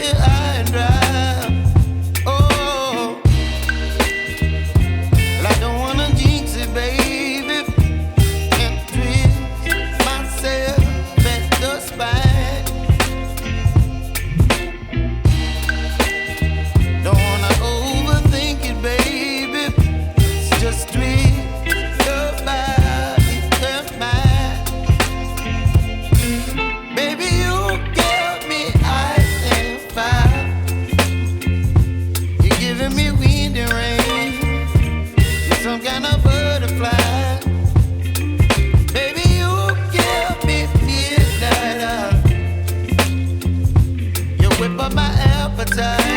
high and dry. Oh, well, I don't wanna jinx it, baby, and twist myself at the spine. Don't wanna overthink it, baby. It's just twist your body and mine. Baby, you give me ice and fire. You're giving me wind and rain. You're some kind of butterfly. Baby, you give me midnight. You whip up my appetite.